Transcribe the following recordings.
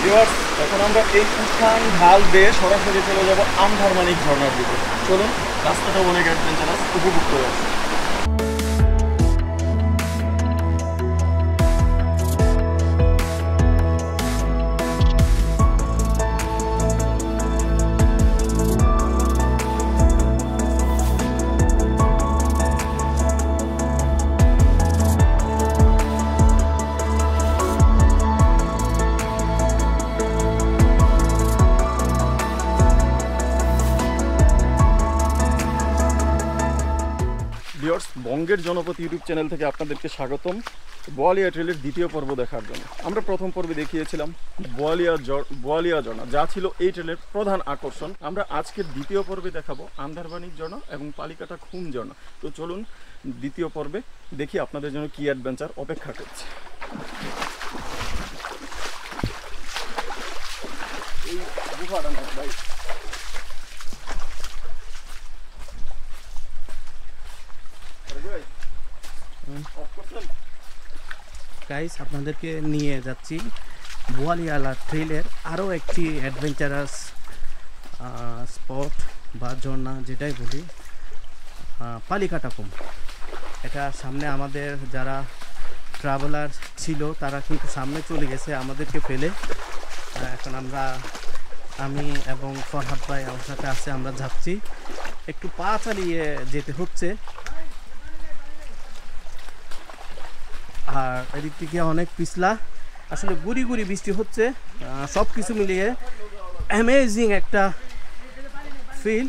Viewers, এখন আমরা এই উঠান ঢাল দিয়ে সরাসরি চলে যাব আন্ধারমানিক ঝর্ণার দিকে। চলুন, রাস্তাটা অনেক অ্যাডভেঞ্চারাস, উপভোগ করে আসি। বঙ্গের জনপদ ইউটিউব চ্যানেল থেকে আপনাদেরকে স্বাগতম বোয়ালিয়া ট্রেলের দ্বিতীয় পর্ব দেখার জন্য। আমরা প্রথম পর্বে দেখিয়েছিলাম বোয়ালিয়া ঝর্ণা, যা ছিল এই ট্রেলের প্রধান আকর্ষণ। আমরা আজকের দ্বিতীয় পর্বে দেখাবো আন্ধারমানিক ঝর্ণা এবং পালিকাটা খুম ঝর্ণা। তো চলুন দ্বিতীয় পর্বে দেখি আপনাদের জন্য কি অ্যাডভেঞ্চার অপেক্ষা করছে। এই গুহাটা না ভাই, গাইস, আপনাদেরকে নিয়ে যাচ্ছি বোয়ালিয়া ট্রেলের আরও একটি অ্যাডভেঞ্চারাস স্পট বা ঝর্ণা, যেটাই বলি পালিকাটা খুম। এটা সামনে আমাদের যারা ট্রাভেলার ছিল তারা কিন্তু সামনে চলে গেছে আমাদেরকে ফেলে। এখন আমি এবং ফরহাদ ভাই আমার সাথে আছে, আমরা যাচ্ছি। একটু পা চালিয়ে যেতে হচ্ছে, আর এদিক থেকে অনেক পিছলা, আসলে গুড়ি গুড়ি বৃষ্টি হচ্ছে। সব কিছু মিলিয়ে অ্যামেজিং একটা ফিল।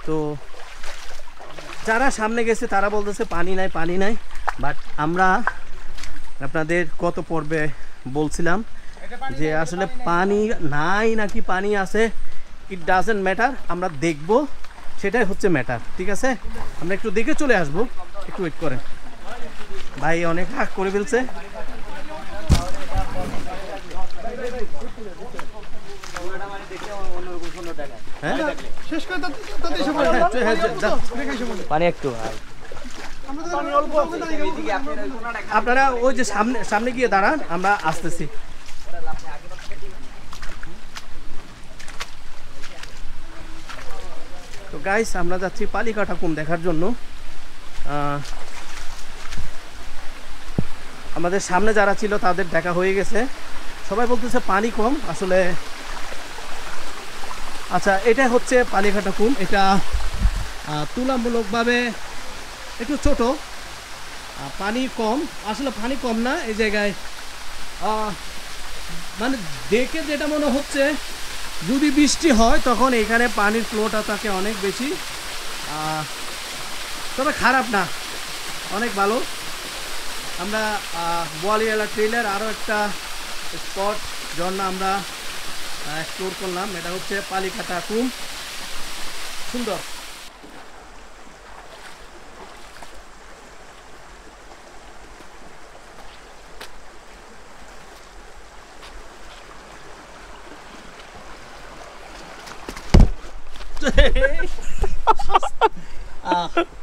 তো যারা সামনে গেছে তারা বলতেছে পানি নাই, বাট আমরা আপনাদের কত পর্বে বলছিলাম যে আসলে পানি নাই নাকি পানি আছে, ইট ডাজেন্ট ম্যাটার, আমরা দেখব, সেটাই হচ্ছে ম্যাটার। ঠিক আছে, আমরা একটু দেখে চলে আসবো, একটু ওয়েট করেন। ভাই অনেক হাক করে ফেলছে। পানি একটু আপনারা ওই যে সামনে গিয়ে দাঁড়ান, আমরা আসতেছি। তো গাইস, আমরা যাচ্ছি পালিকাটা খুম দেখার জন্য। আমাদের সামনে যারা ছিল তাদের দেখা হয়ে গেছে, সবাই বলতেছে পানি কম। আসলে আচ্ছা, এটা হচ্ছে পালিকাটা খুম। এটা তুলনামূলকভাবে একটু ছোট, পানি কম। আসলে পানি কম না এই জায়গায়, মানে দেখে যেটা মনে হচ্ছে যদি বৃষ্টি হয় তখন এখানে পানির ফ্লোটা থাকে অনেক বেশি। তবে খারাপ না, অনেক ভালো। আমরা বোয়ালিয়া ট্রেলের আরও একটা স্পট ঝর্ণা আমরা এক্সপ্লোর করলাম, এটা হচ্ছে পালিকাটা খুম। সুন্দর।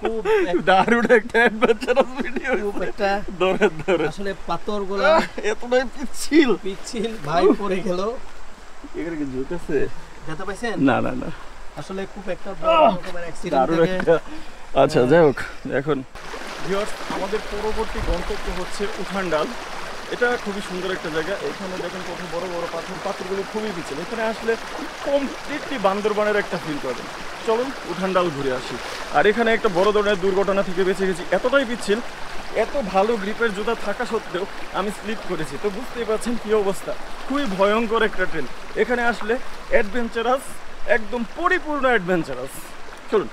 খুব দারুণ একটা অ্যাডভেঞ্চারাস ভিডিও। আসলে পাথরগুলো এতটাই পিচ্ছিল ভাই পড়ে গেল। এখানে কি ঝুঁকেছে? যেতে পাইছেন? না, আসলে খুব একটা বড় রকমের অ্যাক্সিডেন্ট। আচ্ছা, যাই হোক, এখন ভিউয়ার্স আমাদের পরবর্তী গন্তব্য হচ্ছে উঠানডাল। এটা খুবই সুন্দর একটা জায়গা। এখানে দেখেন কত বড় বড় পাথরগুলো খুবই পিছল। এখানে আসলে কমপ্লিটলি বান্দরবানের একটা ফিল পাবেন। চলুন উঠানডাল ঘুরে আসি। আর এখানে একটা বড় ধরনের দুর্ঘটনা থেকে বেঁচে গেছি। এতটাই পিচ্ছিল, এত ভালো গ্রিপের জুতা থাকা সত্ত্বেও আমি স্লিপ করেছি। তো বুঝতেই পারছেন কী অবস্থা। খুবই ভয়ঙ্কর একটা ট্রেন। এখানে আসলে অ্যাডভেঞ্চারাস, একদম পরিপূর্ণ অ্যাডভেঞ্চারাস। চলুন।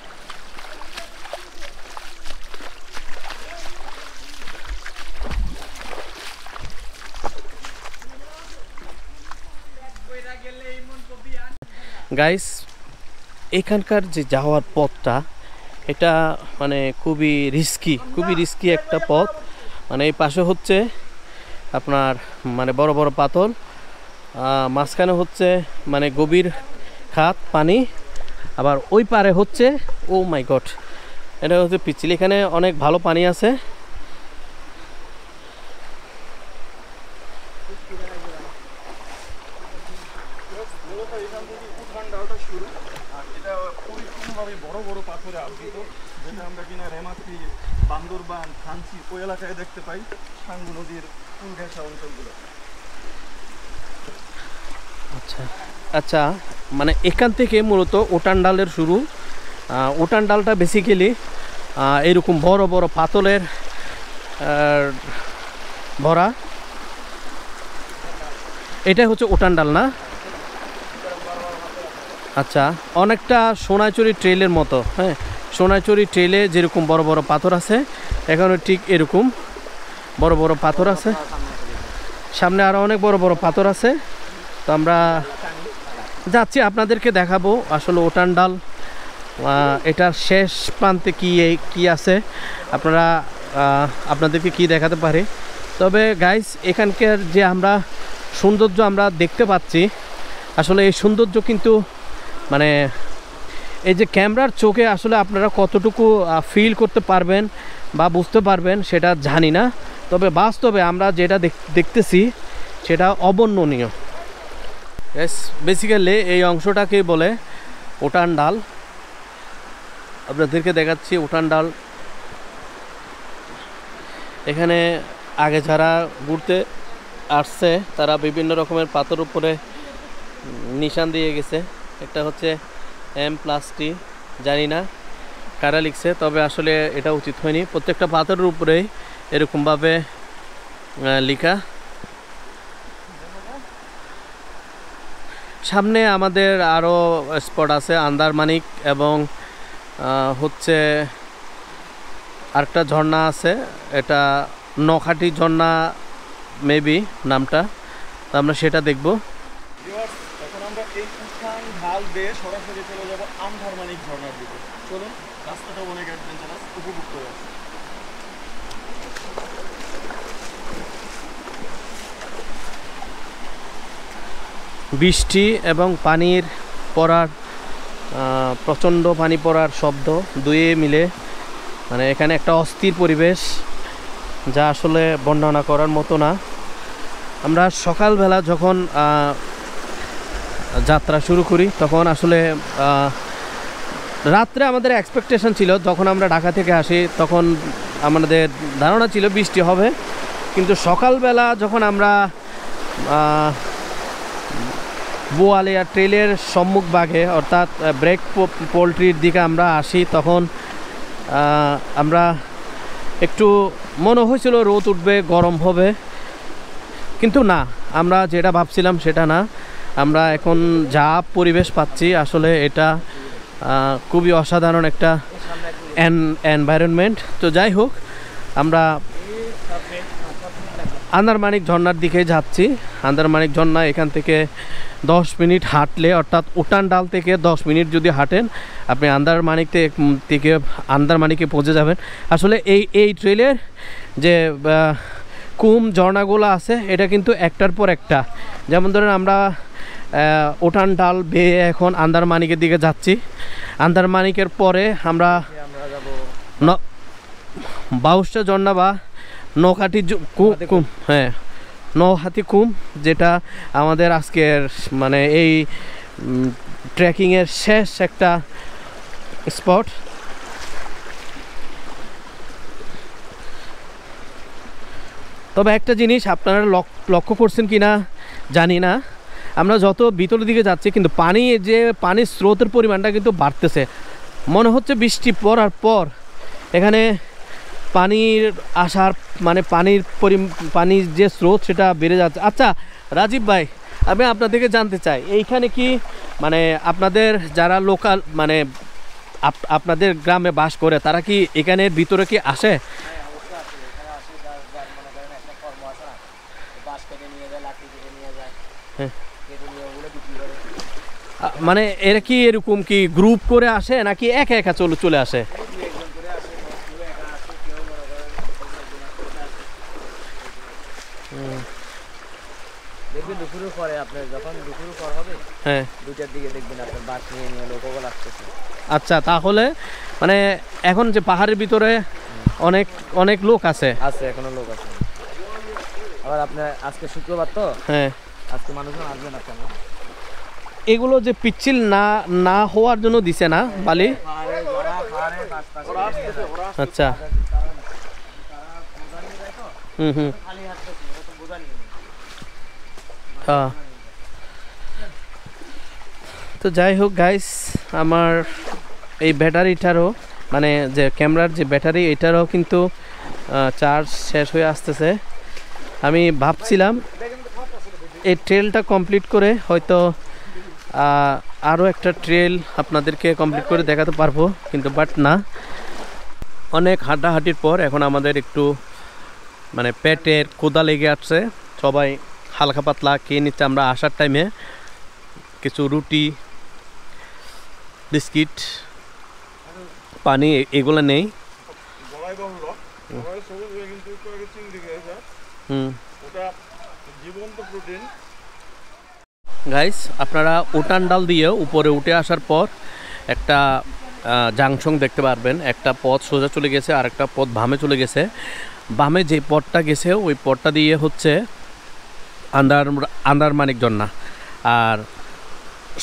গাইস, এখানকার যে যাওয়ার পথটা, এটা মানে খুবই রিস্কি একটা পথ। মানে এই পাশে হচ্ছে আপনার মানে বড় বড় পাথর, মাঝখানে হচ্ছে মানে গভীর খাত পানি, আবার ওই পারে হচ্ছে ও মাই গড, এটা হচ্ছে পিচ্ছিল। এখানে অনেক ভালো পানি আছে। ভীষণভাবে বড় বড় পাথরে আবৃত, যেটা আমরা কিনা রেমাক্রি, বান্দরবান, থানচি ওই এলাকায় দেখতে পাই, সাঙ্গু নদীর কুল ঘেঁষা অঞ্চলগুলো। আচ্ছা আচ্ছা, মানে এখান থেকে মূলত উটান ডালের শুরু। উটান ডালটা বেসিক্যালি এরকম বড় বড় পাথরের ভরা, এটাই হচ্ছে উটান ডাল না? আচ্ছা, অনেকটা সোনাইচুরি ট্রেলের মতো। হ্যাঁ, সোনাইচুরি ট্রেলে যেরকম বড় বড় পাথর আছে, এখানে ঠিক এরকম বড় বড় পাথর আছে। সামনে আরও অনেক বড় বড় পাথর আছে। তো আমরা যাচ্ছি, আপনাদেরকে দেখাবো আসলে উটান ডাল এটার শেষ প্রান্তে কি আছে, আপনাদেরকে কি দেখাতে পারি। তবে গাইস, এখানকার যে আমরা সৌন্দর্য আমরা দেখতে পাচ্ছি, আসলে এই সৌন্দর্য কিন্তু মানে এই যে ক্যামেরার চোখে আসলে আপনারা কতটুকু ফিল করতে পারবেন বা বুঝতে পারবেন সেটা জানি না। তবে বাস্তবে আমরা যেটা দেখতেছি সেটা অবর্ণনীয়। বেসিক্যালি এই অংশটাকেই বলে উটান ডাল। আপনাদেরকে দেখাচ্ছি উটান ডাল। এখানে আগে যারা ঘুরতে আসছে তারা বিভিন্ন রকমের পাথর উপরে নিশান দিয়ে গেছে। একটা হচ্ছে M+T, জানি না কারা লিখছে, তবে আসলে এটা উচিত হয়নি। প্রত্যেকটা পাথরের উপরেই এরকমভাবে লেখা। সামনে আমাদের আরও স্পট আছে, আন্দারমানিক এবং হচ্ছে আরেকটা ঝর্ণা আছে, এটা নখাটি ঝর্ণা মেবি নামটা। তো আমরা সেটা দেখব। এখন আমরা এই উঠান ঢাল বেয়ে সরাসরি চলে যাব আন্দারমানিক ঝর্ণার দিকে। চলুন, রাস্তাটা অনেক অ্যাডভেঞ্চারাস, উপভোগ করে আসি। বৃষ্টি এবং পানির পড়ার প্রচণ্ড পানি পড়ার শব্দ দুয়ে মিলে মানে এখানে একটা অস্থির পরিবেশ, যা আসলে বর্ণনা করার মতো না। আমরা সকালবেলা যখন যাত্রা শুরু করি তখন আসলে রাত্রে আমাদের এক্সপেকটেশন ছিল, যখন আমরা ঢাকা থেকে আসি তখন আমাদের ধারণা ছিল বৃষ্টি হবে, কিন্তু সকালবেলা যখন আমরা বোয়ালিয়া ট্রেলের সম্মুখ ভাগে অর্থাৎ ব্রেক পোল্ট্রির দিকে আমরা আসি, তখন আমরা একটু মনে হয়েছিল রোদ উঠবে, গরম হবে, কিন্তু না, আমরা যেটা ভাবছিলাম সেটা না। আমরা এখন যা পরিবেশ পাচ্ছি আসলে এটা খুবই অসাধারণ একটা এনভায়রনমেন্ট। তো যাই হোক, আমরা আন্দারমানিক ঝর্ণার দিকে যাচ্ছি। আন্দারমানিক ঝর্ণা এখান থেকে 10 মিনিট হাঁটলে, অর্থাৎ উটান ডাল থেকে 10 মিনিট যদি হাঁটেন আপনি আন্দারমানিকে পৌঁছে যাবেন। আসলে এই ট্রেলের যে কুম ঝর্ণাগুলো আছে এটা কিন্তু একটার পর একটা, যেমন ধরেন আমরা উটান ডাল বেয়ে এখন আন্দারমানিকের দিকে যাচ্ছি। আন্দারমানিকের পরে আমরা বাউসা ঝর্ণা বা নৌহাটি কুম, হ্যাঁ নৌহাটি কুম, যেটা আমাদের আজকের মানে এই ট্রেকিংয়ের শেষ একটা স্পট। তবে একটা জিনিস আপনারা লক্ষ্য করছেন কি না জানি না, আমরা যত ভিতরের দিকে যাচ্ছি কিন্তু পানির স্রোতের পরিমাণটা কিন্তু বাড়তেছে। মনে হচ্ছে বৃষ্টি পড়ার পর এখানে পানির আসার মানে পানির যে স্রোত সেটা বেড়ে যাচ্ছে। আচ্ছা রাজীব ভাই, আমি আপনাদেরকে জানতে চাই, এইখানে কি মানে আপনাদের যারা লোকাল মানে আপনাদের গ্রামে বাস করে তারা কি এখানের ভিতরে কি আসে? মানে এরা কি এরকম কি গ্রুপ করে আসে নাকি একা একা চলে আসে? দেখবেন দুপুরের পরে, আপনার যখন দুপুরের পর হবে, হ্যাঁ 2টার দিকে দেখবেন আপনার বাস নিয়ে লোকগুলো আসতেছে। আচ্ছা, তাহলে মানে এখন যে পাহাড়ের ভিতরে অনেক লোক আছে, এখনো লোক আছে। আবার আপনার আজকে শুক্রবার তো, হ্যাঁ আজকে মানুষজন আসবে না কেন? এগুলো যে পিচ্ছিল না না হওয়ার জন্য দিছে না বালি? আচ্ছা হ্যাঁ। তো যাই হোক গাইস, আমার এই ব্যাটারিটারও মানে যে ক্যামেরার যে ব্যাটারি এটারও কিন্তু চার্জ শেষ হয়ে আসতেছে। আমি ভাবছিলাম এই ট্রেলটা কমপ্লিট করে হয়তো আরও একটা ট্রেল আপনাদেরকে কমপ্লিট করে দেখাতে পারবো, কিন্তু বাট না, অনেক হাঁটাহাঁটির পর এখন আমাদের একটু মানে পেটের ক্ষুধা লেগে আসছে। সবাই হালকা পাতলা খেয়ে নিচ্ছে। আমরা আসার টাইমে কিছু রুটি, বিস্কিট, পানি এগুলো নেই। গাইস, আপনারা উঠান ডাল দিয়ে উপরে উঠে আসার পর একটা জাংশন দেখতে পারবেন। একটা পথ সোজা চলে গেছে আর একটা পথ বামে চলে গেছে। বামে যে পথটা গেছে ওই পথটা দিয়ে হচ্ছে আন্দারমানিক ঝর্ণা, আর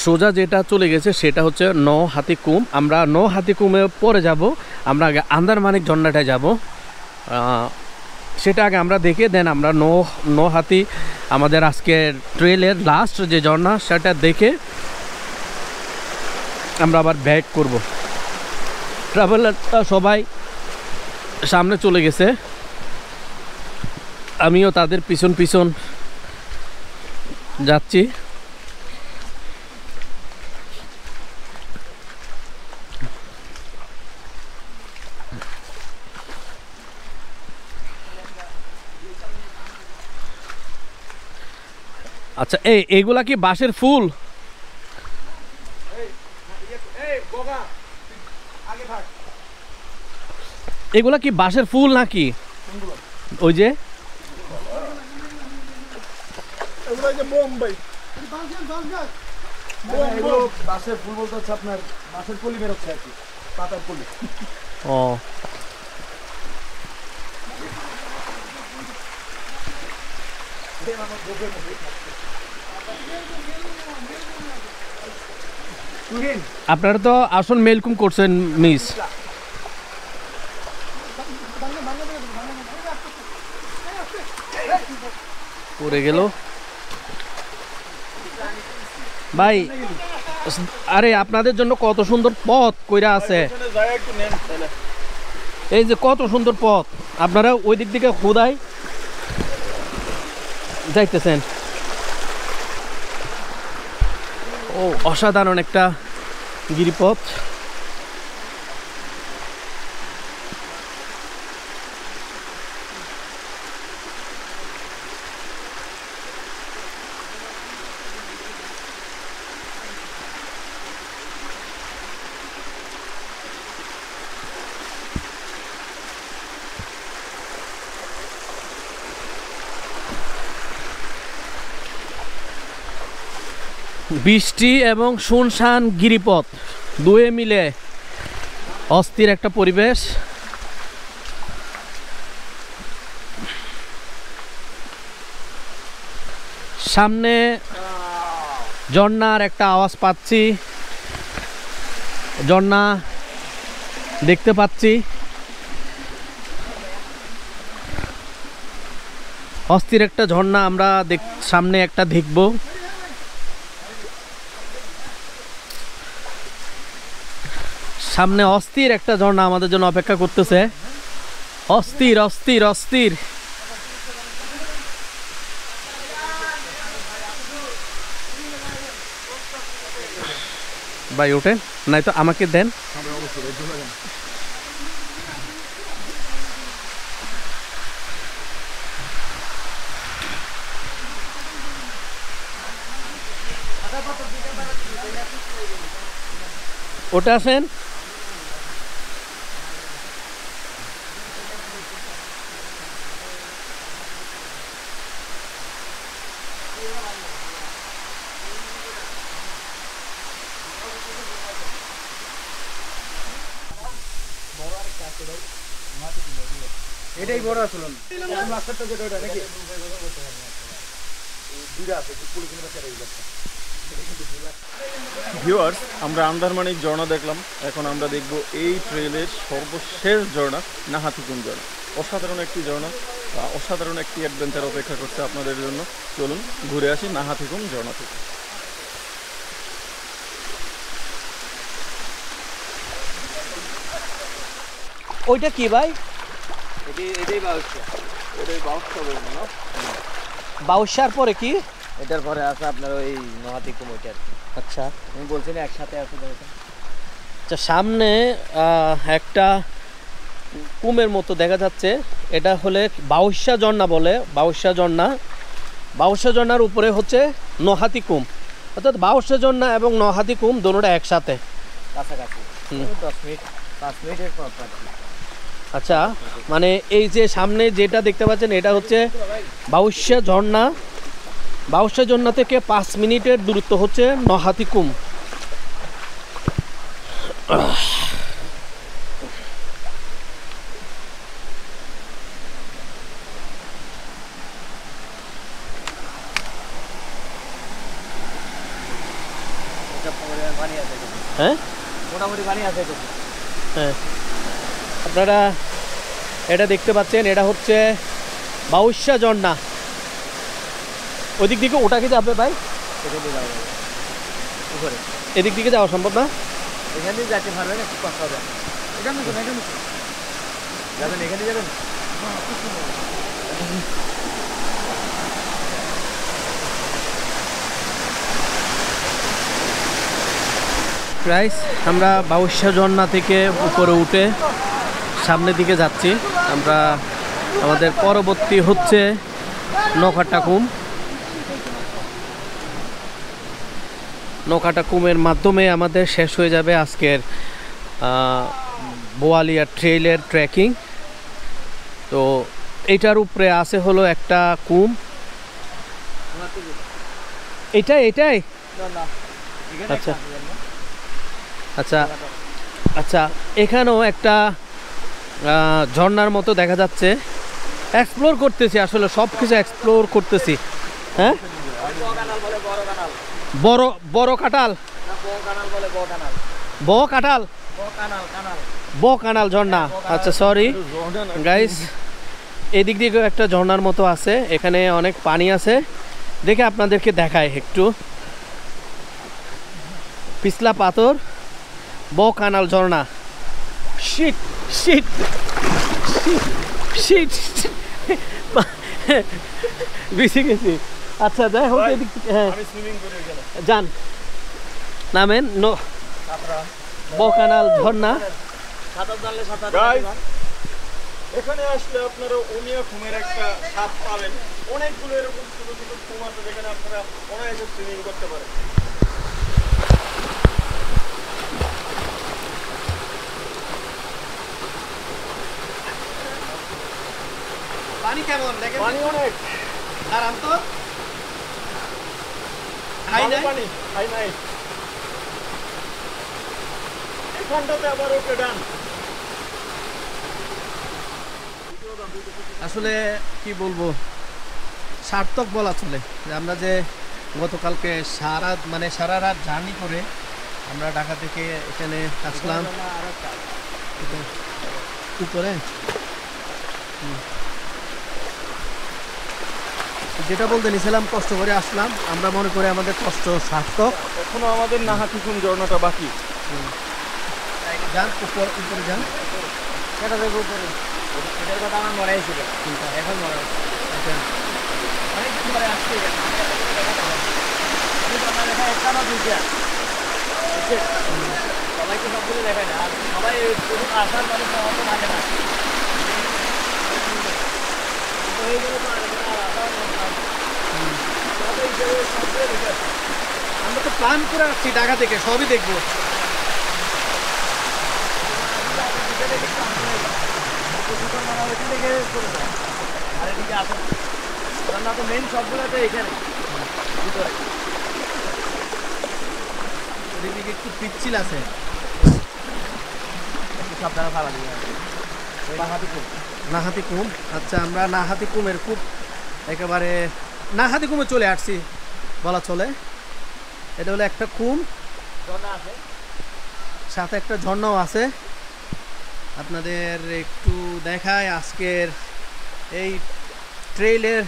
সোজা যেটা চলে গেছে সেটা হচ্ছে নৌহাতিকুম। আমরা নৌহাতিকুমে পরে যাব, আমরা আগে আন্দারমানিক ঝর্ণাটায় যাব, সেটা আগে আমরা দেখে দেন আমরা নৌহাতি আমাদের আজকের ট্রেলের লাস্ট যে ঝর্ণা সেটা দেখে আমরা আবার ব্যাক করব। ট্রাভেলারটা সবাই সামনে চলে গেছে, আমিও তাদের পিছন পিছন যাচ্ছি। আচ্ছা, এইগুলা কি বাঁশের ফুল? এগুলা কি বাঁশের ফুল নাকি? ওই যে বাঁশের ফুল বলতে হচ্ছে আপনার বাঁশের কলি বেরোচ্ছে আর কি, পাতার কলি। ও, আপনারা তো আসল মেলকুম করছেন মিস। পড়ে গেল ভাই। আরে আপনাদের জন্য কত সুন্দর পথ কইরা আছে, এই যে কত সুন্দর পথ, আপনারা ওই দিক থেকে খোদাই যাইতেছেন। ও, অসাধারণ একটা গিরিপথ। বৃষ্টি এবং শুনশান গিরিপথ দুয়ে মিলে অস্থির একটা পরিবেশ। সামনে ঝর্ণার একটা আওয়াজ পাচ্ছি, ঝর্ণা দেখতে পাচ্ছি। অস্থির একটা ঝর্ণা আমরা সামনে একটা দেখব। সামনে অস্থির একটা ঝর্ণা আমাদের জন্য অপেক্ষা করতেছে। অস্থির অস্থির অস্থির। ভাই ওঠেন, নাই তো আমাকে দেন। ওটা আসেন। এটাই বড় আসলে মাস্টারটা যেটা ওটা নাকি দুইটা আছে, পুলিশ ভিউয়ার্স, আমরা আন্দারমানিক ঝর্ণা দেখলাম, এখন আমরা দেখব এই ট্রেলের সর্বশেষ ঝর্ণা নাহাতিকুম ঝর্ণা। অসাধারণ একটি ঝর্ণা, অসাধারণ একটি অ্যাডভেঞ্চার অপেক্ষা করছে আপনাদের জন্য। চলুন ঘুরে আসি নাহাতিকুম ঝর্ণা থেকে। ওইটা কি ভাই? এটাই বাউসা। এটাই বাউসা বলবো না? বাউসার পরে কি? এটার পরে আছে আপনার ওই নহাতিকুম ওইটা আর কি। আচ্ছা আমি বলছি না একসাথে আছে দেখেন। আচ্ছা, সামনে একটা কুমের মতো দেখা যাচ্ছে, এটা হলে বাউসা ঝর্ণা বলে। বাউসা ঝর্ণা, বাউসা ঝর্ণার উপরে হচ্ছে নহাতিকুম, অর্থাৎ বাউসা ঝর্ণা এবং নহাতিকুম দুটোটা একসাথে কাছাকাছি 10 মিনিট 5 মিনিটের পর আর কি। আচ্ছা, মানে এই যে সামনে যেটা দেখতে পাচ্ছেন এটা হচ্ছে বাউসা ঝর্ণা। বাউসা ঝর্ণা থেকে 5 মিনিটের দূরত্ব হচ্ছে নহাতিকুম। এটা পরে পানি আছে এখানে। হ্যাঁ মোটামুটি পানি আছে এখানে। হ্যাঁ, আপনারা এটা দেখতে পাচ্ছেন, এটা হচ্ছে বাউসা ঝর্ণা। ওদিক দিকে ওটা কি যাবে ভাই? এখানে দিয়ে যাওয়া যাবে উপরে। এদিক দিকে যাওয়া সম্ভব না? এখানে দিয়ে যেতে পারবেন, একটু কষ্ট হবে। এখানে যাবেন, এখানে যাবেন। গাইস, আমরা বাউসা ঝর্ণা থেকে উপরে উঠে সামনের দিকে যাচ্ছি। আমরা আমাদের পরবর্তী হচ্ছে নৌকাটাকুম। নৌকাটাকুমের মাধ্যমে আমাদের শেষ হয়ে যাবে আজকের বোয়ালিয়া ট্রেইলের ট্রেকিং। তো এইটার উপরে আছে হলো একটা কুম। এটাই আচ্ছা আচ্ছা আচ্ছা, এখানেও একটা ঝর্ণার মতো দেখা যাচ্ছে। এক্সপ্লোর করতেছি, আসলে সব কিছু এক্সপ্লোর করতেছি। হ্যাঁ, বড় বড় কাঁঠাল, ব কাঁঠাল, ব কানাল ঝর্ণা। আচ্ছা সরি গাইস, এদিক দিকে একটা ঝর্ণার মতো আছে, এখানে অনেক পানি আছে। দেখে আপনাদেরকে দেখায় একটু। পিছলা পাথর, ব কানাল ঝর্ণা। শিট শিট শিট বেশি গেছি। আচ্ছা যাই হোক, এদিক থেকে হ্যাঁ যান, নামেন ব কানাল ঝর্ণা। এখানে আসলে আপনারা ওনিয়া খুমের একটা স্বাদ পাবেন। অনেকগুলো এরকম ছোট ছোট খুম আছে যেখানে আপনারা অনায়াসে সুইমিং করতে পারেন। পানি কেমন দেখেন? পানি অনেক আরাম তো হাই নাই? পানি হাই নাই। এখানটাতে আবার ওকে ডান। আসলে কি বলবো, সার্থক বলা চলে যে আমরা যে গতকালকে সারা রাত জার্নি করে আমরা ঢাকা থেকে এখানে আসলাম উপরে। যেটা বলতে নিছিলাম, কষ্ট করে আসলাম, আমরা মনে করি আমাদের কষ্ট সার্থক। এখনো আমাদের নাহাতিকুম ঝর্ণাটা বাকি। যান উপরে যান। সেটা দেখবো উপরে। এটার কথা আমার মনে ছিল, এখন মনে হচ্ছে অনেকদিন পরে আসছে। একটা না দুইটা সবাইকে সবগুলো দেখায় না, আর সবাই আসার মানুষ অত থাকে না। হয়ে গেলে তো আর আসার আমরা তো প্ল্যান করে আসছি ঢাকা থেকে, সবই দেখবো। আর এদিকে আসেন, রান্না তো মেন সবগুলো তো এখানে ভিতরে। এদিকে একটু পিচ্ছিল আছে, সাবধানে ফালা দিয়ে নাহাতিকুম। আচ্ছা, আমরা নাহাতিকুমের খুব একেবারে নাহাতিকুমে চলে আসছি বলা চলে। এটা হলো একটা কুম, সাথে একটা ঝর্ণাও আছে। আপনাদের একটু দেখায় আজকের এই ট্রেইলের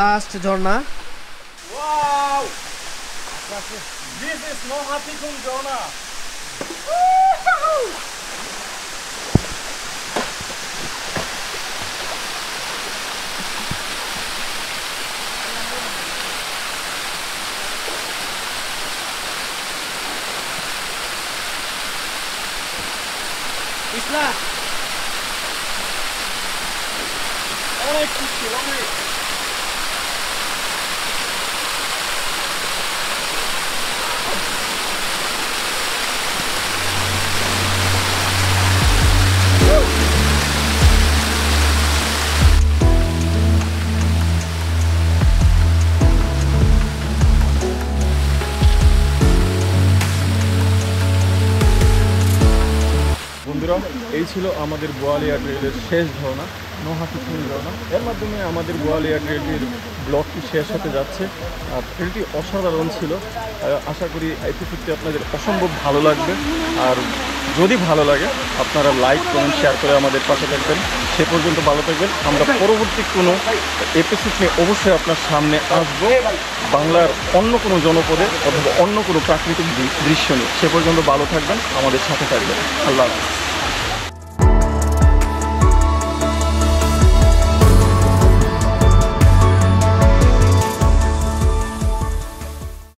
লাস্ট ঝর্ণা। Wow! This is Nohatikun Jona. পিছলা অনেক মুশকিল, অনেক। বন্ধুরা, এই ছিল আমাদের বোয়ালিয়া ট্রেলের শেষ ঝর্ণা, নোহাটিকুন ঝর্ণা। এর মাধ্যমে আমাদের বোয়ালিয়া ট্রেলটির ব্লগটি শেষ হতে যাচ্ছে। আর ট্রেলটি অসাধারণ ছিল। আশা করি এপিসোডটি আপনাদের অসম্ভব ভালো লাগবে। আর যদি ভালো লাগে আপনারা লাইক কমেন্ট শেয়ার করে আমাদের পাশে থাকবেন। সে পর্যন্ত ভালো থাকবেন। আমরা পরবর্তী কোনো এপিসোড নিয়ে অবশ্যই আপনার সামনে আসবো, বাংলার অন্য কোনো জনপদে অথবা অন্য কোনো প্রাকৃতিক দৃশ্য নিয়ে। সে পর্যন্ত ভালো থাকবেন, আমাদের সাথে থাকবেন। আল্লাহ হাফেজ।